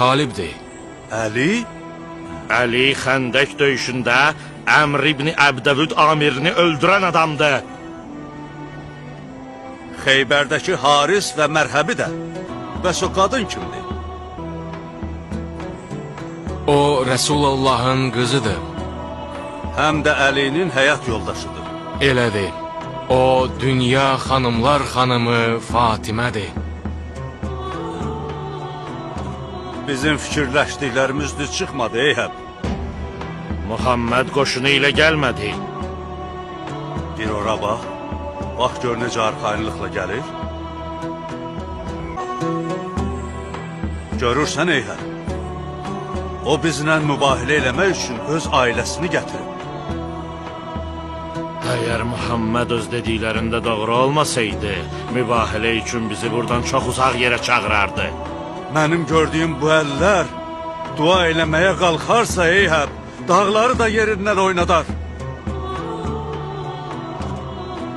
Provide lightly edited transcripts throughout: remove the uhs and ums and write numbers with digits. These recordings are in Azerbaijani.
Talibdir. Əli? Əli Xəndək döyüşündə Əmr ibn Əbdəvüd amirini öldürən adamdır. Xeybərdəki Haris və Mərhəbi də. Bəs o qadın kimdir? O, Rəsulullahın qızıdır. Həm də Əlinin həyat yoldaşıdır. Elədir. O, dünya xanımlar xanımı Fatimədir. Bizim fikirləşdiklərimiz düz çıxmadı, Eyhəb. Muhammed qoşunu ilə gəlmədi. Bir ora bax. Bax gör necə arxayınlıqla gəlir. Görürsən Eyhəb. O bizlə mübahilə eləmək üçün öz ailəsini gətirib. Əgər Muhammed öz dediklərində doğru olmasaydı, mübahilə üçün bizi buradan çox uzaq yerə çağırardı. Mənim gördüyüm bu əllər dua eləməyə qalxarsa Eyhəb, dağları da yerindən oynadar.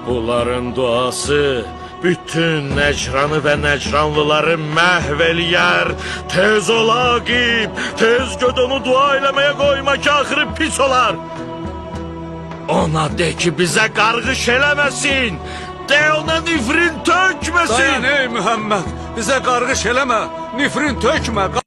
Bunların duası bütün Nəcranı və Nəcranlıları məhv eləyər. Tez ol Aqib, tez göd onu dua eləməyə qoyma ki, axırı pis olar. Ona de ki, bizə qarğış eləməsin. De ona nifrin tökməsin. Dayan ey Mühəmməd, bizə qarğış eləmə, nifrin tökmə.